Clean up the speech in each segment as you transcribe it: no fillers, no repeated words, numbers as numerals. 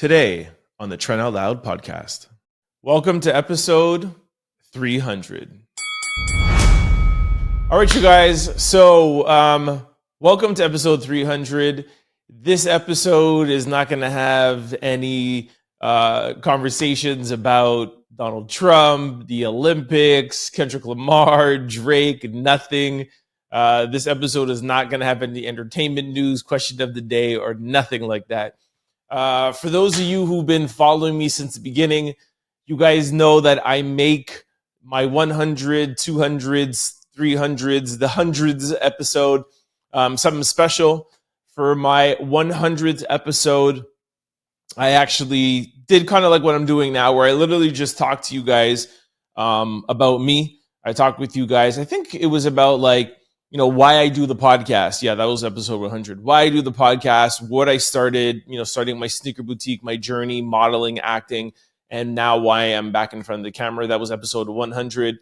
Today on the Trent Out Loud Podcast. Welcome to episode 300. All right, you guys. So, welcome to episode 300. This episode is not going to have any conversations about Donald Trump, the Olympics, Kendrick Lamar, Drake, nothing. This episode is not going to have any entertainment news, question of the day, or nothing like that. For those of you who've been following me since the beginning, you guys know that I make my 100, 200s, 300s, the hundreds episode, something special. For my 100th episode, I actually did kind of like what I'm doing now, where I literally just talked to you guys about me. I talked with you guys. I think it was about why I do the podcast. Yeah, that was episode 100. Why I do the podcast, what I started, starting my sneaker boutique, my journey, modeling, acting, and now why I'm back in front of the camera. That was episode 100.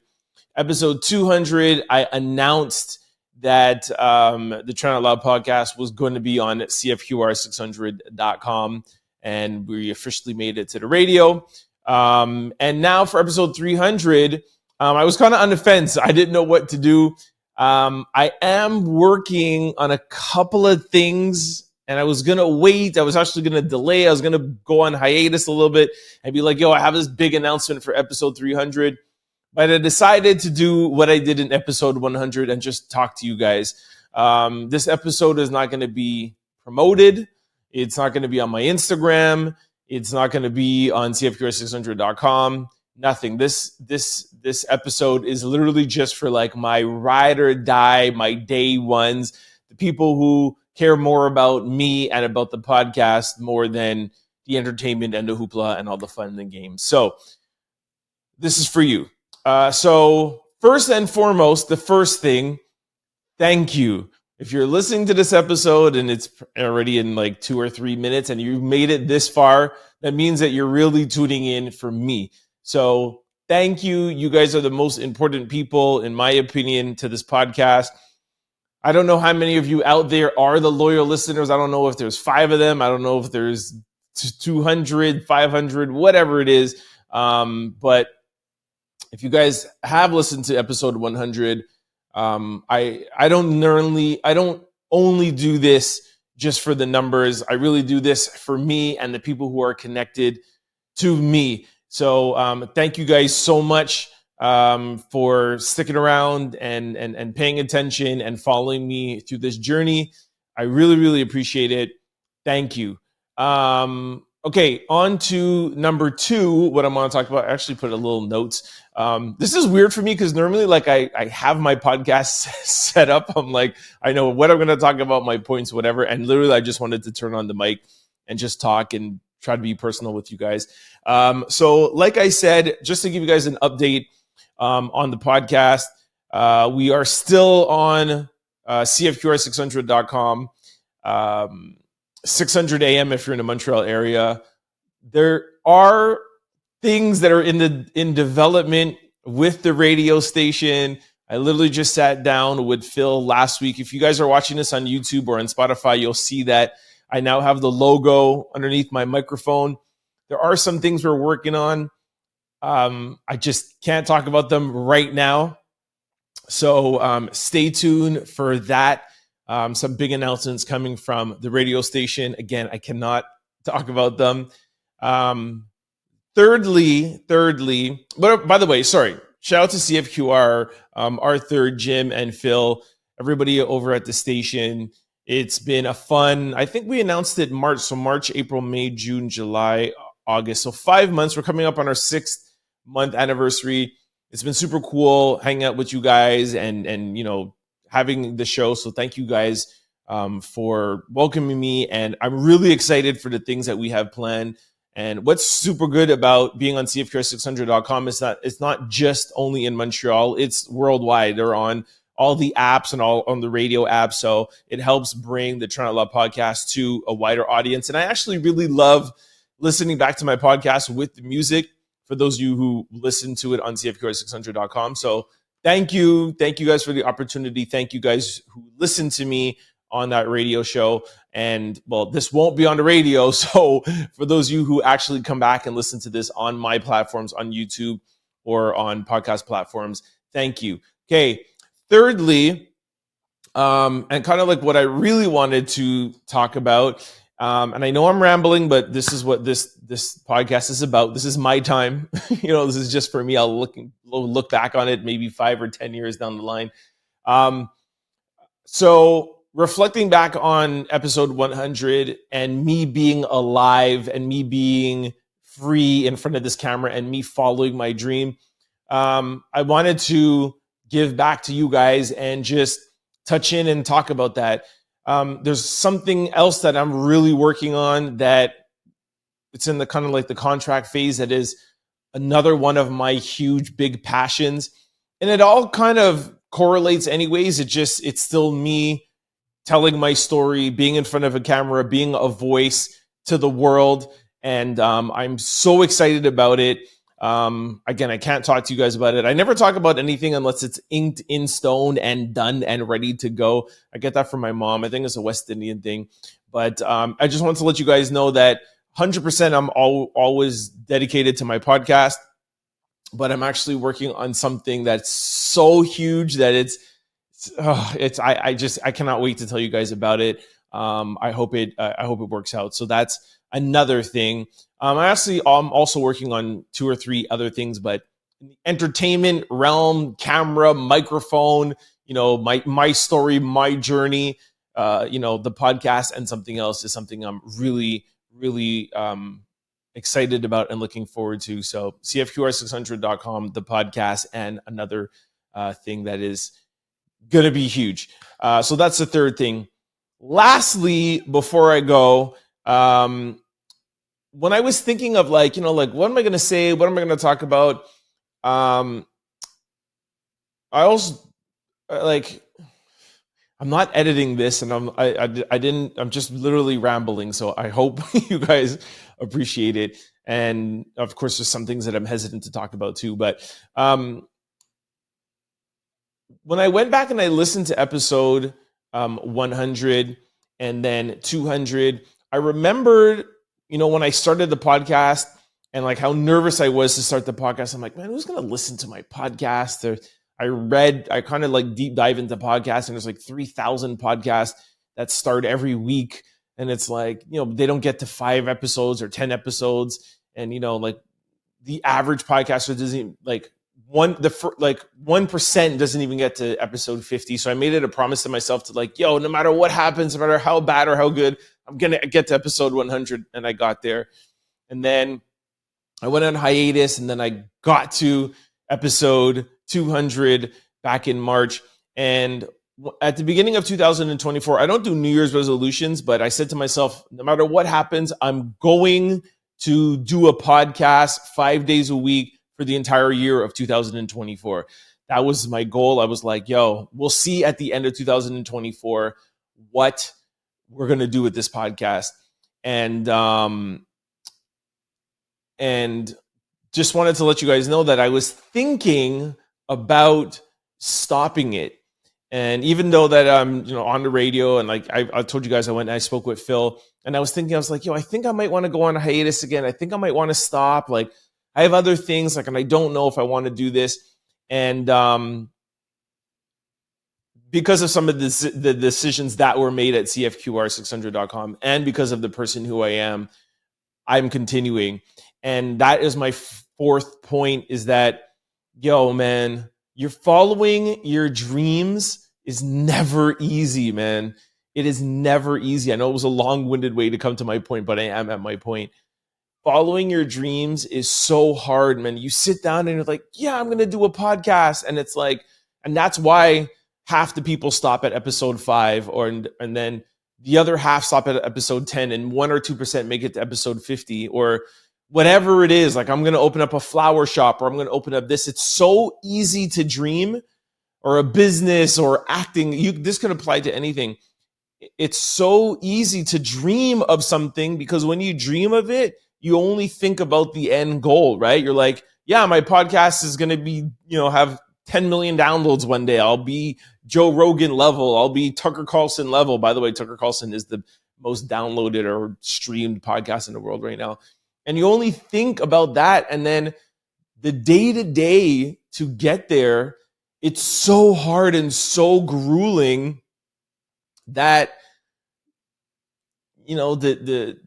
Episode 200, I announced that the Trent Out Loud podcast was going to be on CFQR600.com, and we officially made it to the radio. And now for episode 300, I was kind of on the fence. I didn't know what to do. I am working on a couple of things, and I was going to wait. I was actually going to delay. I was going to go on hiatus a little bit and be like, I have this big announcement for episode 300. But I decided to do what I did in episode 100 and just talk to you guys. This episode is not going to be promoted. It's not going to be on my Instagram. It's not going to be on CFQR600.com. Nothing. This episode is literally just for my ride or die, my day ones, the people who care more about me and about the podcast more than the entertainment and the hoopla and all the fun and games. So this is for you. So first and foremost, the first thing, thank you. If you're listening to this episode and it's already in 2 or 3 minutes and you've made it this far, that means that you're really tuning in for me. So thank you. You guys are the most important people, in my opinion, to this podcast. I don't know how many of you out there are the loyal listeners. I don't know if there's 5 of them. I don't know if there's 200, 500, whatever it is. But if you guys have listened to episode 100, I don't only do this just for the numbers. I really do this for me and the people who are connected to me. So thank you guys so much for sticking around and paying attention and following me through this journey. I really, really appreciate it. Thank you. Okay, on to number 2, what I'm going to talk about. I actually put a little notes. This is weird for me because normally I have my podcast set up. I'm I know what I'm going to talk about, my points, whatever. And literally I just wanted to turn on the mic and just talk and try to be personal with you guys. So like I said, just to give you guys an update on the podcast, we are still on CFQR600.com, 600 a.m. if you're in the Montreal area. There are things that are in development with the radio station. I literally just sat down with Phil last week. If you guys are watching this on YouTube or on Spotify, you'll see that I now have the logo underneath my microphone. There are some things we're working on. I just can't talk about them right now. So stay tuned for that. Some big announcements coming from the radio station. Again, I cannot talk about them. Thirdly, but by the way, sorry, shout out to CFQR, Arthur, Jim, and Phil, everybody over at the station. It's been a fun, I think we announced it March. So March, April, May, June, July, August. So 5 months. We're coming up on our 6th month anniversary. It's been super cool hanging out with you guys and having the show. So thank you guys for welcoming me. And I'm really excited for the things that we have planned. And what's super good about being on CFQR600.com is that it's not just only in Montreal, it's worldwide. They're on all the apps and all on the radio apps. So it helps bring the Trent Out Loud podcast to a wider audience. And I actually really love listening back to my podcast with the music for those of you who listen to it on CFQR600.com. So thank you. Thank you guys for the opportunity. Thank you guys who listen to me on that radio show. And well, this won't be on the radio. So for those of you who actually come back and listen to this on my platforms, on YouTube or on podcast platforms, thank you. Okay. Thirdly, and kind of like what I really wanted to talk about, and I know I'm rambling, but this is what this podcast is about. This is my time. This is just for me. I'll look back on it maybe 5 or 10 years down the line. So reflecting back on episode 100 and me being alive and me being free in front of this camera and me following my dream, I wanted to give back to you guys and just touch in and talk about that. There's something else that I'm really working on that it's in the kind of like the contract phase that is another one of my huge, big passions. And it all kind of correlates anyways. It's still me telling my story, being in front of a camera, being a voice to the world. And I'm so excited about it. Again, I can't talk to you guys about it. I never talk about anything unless it's inked in stone and done and ready to go. I get that from my mom. I think it's a West Indian thing. But I just want to let you guys know that 100% I'm always dedicated to my podcast. But I'm actually working on something that's so huge that I cannot wait to tell you guys about it. I hope it works out. So that's another thing. I'm also working on 2 or 3 other things, but in the entertainment realm, camera, microphone, my story, my journey, the podcast and something else is something I'm really, really excited about and looking forward to. So cfqr600.com, the podcast, and another thing that is going to be huge. So that's the third thing. Lastly, before I go, when I was thinking of what am I going to say? What am I going to talk about? I also I'm not editing this, and I'm just literally rambling. So I hope you guys appreciate it. And of course, there's some things that I'm hesitant to talk about too. But when I went back and I listened to episode 100 and then 200, I remembered, when I started the podcast and like how nervous I was to start the podcast. I'm like, man, who's going to listen to my podcast? I kind of like deep dive into podcasts, and there's like 3,000 podcasts that start every week. And it's like, they don't get to 5 episodes or 10 episodes. And, the average podcaster doesn't 1% doesn't even get to episode 50. So I made it a promise to myself to no matter what happens, no matter how bad or how good, I'm going to get to episode 100. And I got there. And then I went on hiatus, and then I got to episode 200 back in March. And at the beginning of 2024, I don't do New Year's resolutions, but I said to myself, no matter what happens, I'm going to do a podcast 5 days a week for the entire year of 2024. That was my goal. I was like, we'll see at the end of 2024 what we're going to do with this podcast. And just wanted to let you guys know that I was thinking about stopping it. And even though that I'm, on the radio, and I told you guys, I went and I spoke with Phil, and I was like, I think I might want to go on a hiatus again. I think I might want to stop. I have other things, and I don't know if I want to do this. And because of some of the decisions that were made at cfqr600.com, and because of the person who I am, I'm continuing. And that is my fourth point, is that, man, you're following your dreams is never easy, man. It is never easy. I know it was a long-winded way to come to my point, but I am at my point. Following your dreams is so hard, man. You sit down and you're like, I'm going to do a podcast. And it's like, and that's why half the people stop at episode 5, and then the other half stop at episode 10, and 1 or 2% make it to episode 50, or whatever it is. I'm going to open up a flower shop, or I'm going to open up this. It's so easy to dream, or a business, or acting. This can apply to anything. It's so easy to dream of something, because when you dream of it, you only think about the end goal, right? You're like, my podcast is going to be, have 10 million downloads one day. I'll be Joe Rogan level. I'll be Tucker Carlson level. By the way, Tucker Carlson is the most downloaded or streamed podcast in the world right now. And you only think about that, and then the day-to-day to get there, it's so hard and so grueling that, you know, the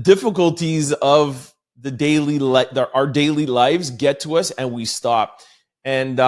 difficulties of our daily lives get to us and we stop. And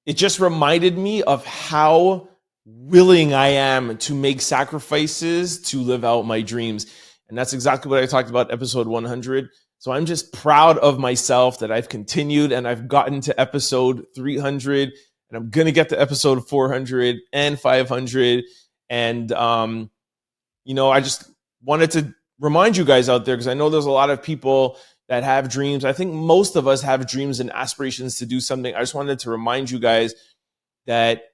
it just reminded me of how willing I am to make sacrifices to live out my dreams. And that's exactly what I talked about episode 100. So I'm just proud of myself that I've continued and I've gotten to episode 300, and I'm going to get to episode 400 and 500. And, you know, I just wanted to remind you guys out there, because I know there's a lot of people that have dreams. I think most of us have dreams and aspirations to do something. I just wanted to remind you guys that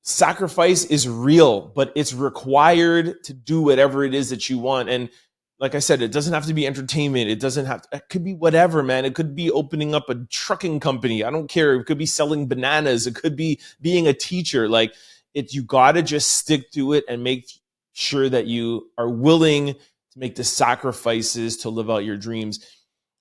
sacrifice is real, but it's required to do whatever it is that you want. And like I said, it doesn't have to be entertainment. It could be whatever, man. It could be opening up a trucking company. I don't care. It could be selling bananas. It could be being a teacher. Like, you got to just stick to it and make sure that you are willing to make the sacrifices to live out your dreams.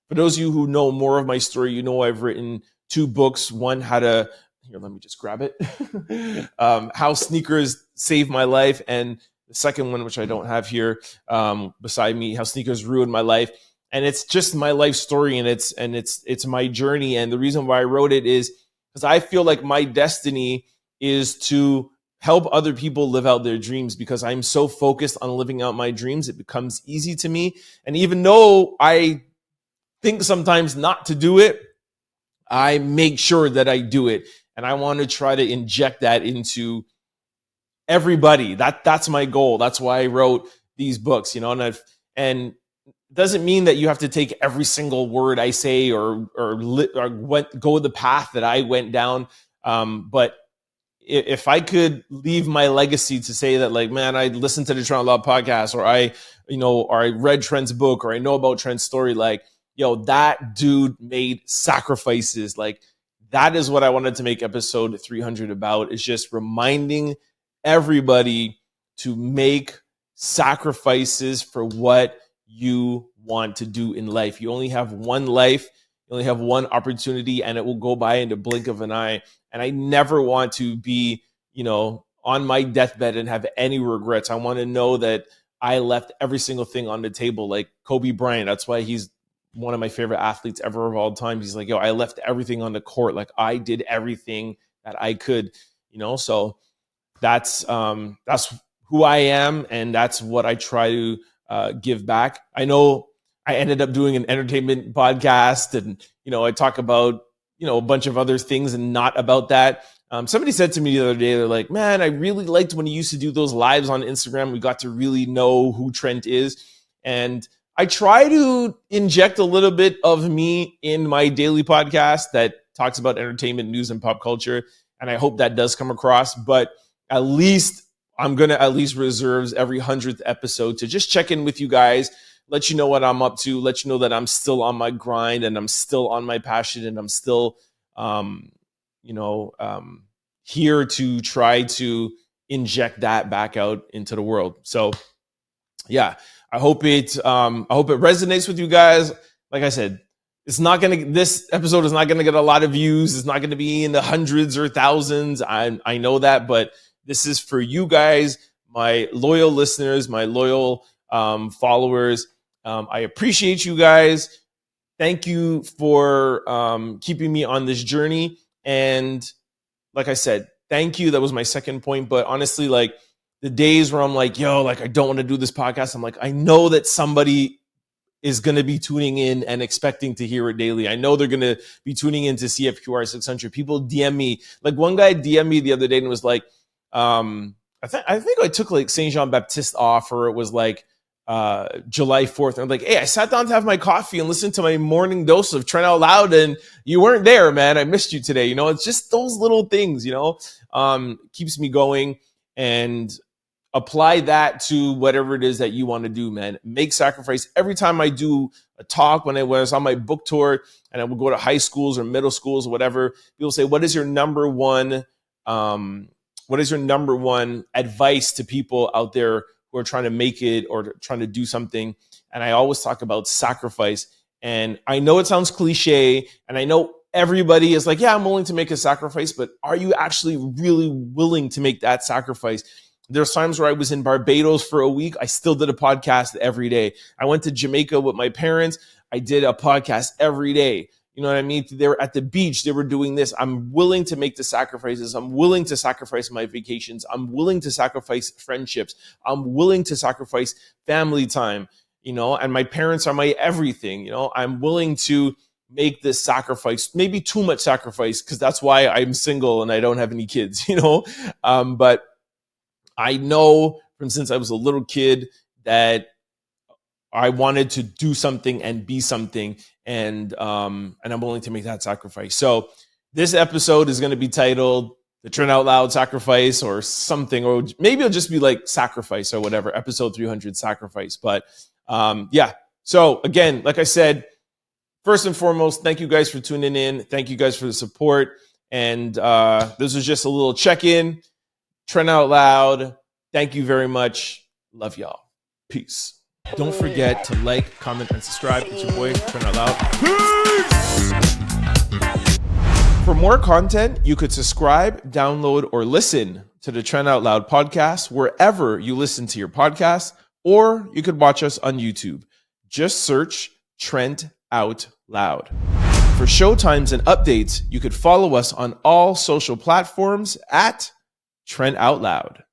For those of you who know more of my story, you know I've written 2 books. One, here, let me just grab it. How Sneakers Saved My Life. And the second one, which I don't have here beside me, How Sneakers Ruined My Life. And it's just my life story, and it's my journey. And the reason why I wrote it is because I feel like my destiny is to help other people live out their dreams, because I'm so focused on living out my dreams, it becomes easy to me. And even though I think sometimes not to do it, I make sure that I do it. And I want to try to inject that into everybody. That's my goal. That's why I wrote these books, you know, and it doesn't mean that you have to take every single word I say or go the path that I went down. But if I could leave my legacy to say that, like, man, I listened to the Trent Out Loud podcast, or I read Trent's book, or I know about Trent's story, like, yo, that dude made sacrifices. Like, that is what I wanted to make episode 300 about, is just reminding everybody to make sacrifices for what you want to do in life. You only have one life. You only have one opportunity, and it will go by in the blink of an eye. And I never want to be, you know, on my deathbed and have any regrets. I want to know that I left every single thing on the table, like Kobe Bryant. That's why he's one of my favorite athletes ever of all time. He's like, yo, I left everything on the court. Like, I did everything that I could, you know. So that's who I am, and that's what I try to give back. I know I ended up doing an entertainment podcast, and, you know, I talk about, you know, a bunch of other things and not about that. Somebody said to me the other day, they're like, man, I really liked when you used to do those lives on Instagram. We got to really know who Trent is. And I try to inject a little bit of me in my daily podcast that talks about entertainment, news, and pop culture. And I hope that does come across. But at least I'm going to reserve every 100th episode to just check in with you guys, let you know what I'm up to, let you know that I'm still on my grind, and I'm still on my passion, and I'm still, here to try to inject that back out into the world. So, yeah, I hope it resonates with you guys. Like I said, this episode is not gonna get a lot of views. It's not gonna be in the hundreds or thousands. I know that, but this is for you guys, my loyal listeners, my loyal followers. I appreciate you guys. Thank you for keeping me on this journey. And like I said, thank you. That was my second point. But honestly, like, the days where I'm like, yo, like, I don't want to do this podcast, I'm like, I know that somebody is going to be tuning in and expecting to hear it daily. I know they're going to be tuning in to CFQR 600. People DM me. Like, one guy DM me the other day and was like, I think I took like Saint Jean Baptiste off, or it was like July 4th. And I'm like, hey, I sat down to have my coffee and listened to my morning dose of Trent Out Loud, and you weren't there, man. I missed you today. You know, it's just those little things, you know, keeps me going. And apply that to whatever it is that you want to do, man. Make sacrifice. Every time I do a talk, when I was on my book tour and I would go to high schools or middle schools or whatever, people say, what is your number one advice to people out there who are trying to make it or trying to do something? And I always talk about sacrifice. And I know it sounds cliche, and I know everybody is like, yeah, I'm willing to make a sacrifice, but are you actually really willing to make that sacrifice? There's times where I was in Barbados for a week. I still did a podcast every day. I went to Jamaica with my parents. I did a podcast every day. You know what I mean? They were at the beach. They were doing this. I'm willing to make the sacrifices. I'm willing to sacrifice my vacations. I'm willing to sacrifice friendships. I'm willing to sacrifice family time, and my parents are my everything. I'm willing to make this sacrifice, maybe too much sacrifice, because that's why I'm single and I don't have any kids, but I know from since I was a little kid that I wanted to do something and be something, and I'm willing to make that sacrifice. So this episode is going to be titled the Trent Out Loud Sacrifice or something, or maybe it'll just be like Sacrifice or whatever, episode 300 Sacrifice. But yeah. So again, like I said, first and foremost, thank you guys for tuning in. Thank you guys for the support. And this was just a little check-in. Trent Out Loud. Thank you very much. Love y'all. Peace. Don't forget to like, comment, and subscribe. It's your boy, Trent Out Loud. Peace! For more content, you could subscribe, download, or listen to the Trent Out Loud podcast wherever you listen to your podcasts, or you could watch us on YouTube. Just search Trent Out Loud. For showtimes and updates, you could follow us on all social platforms at Trent Out Loud.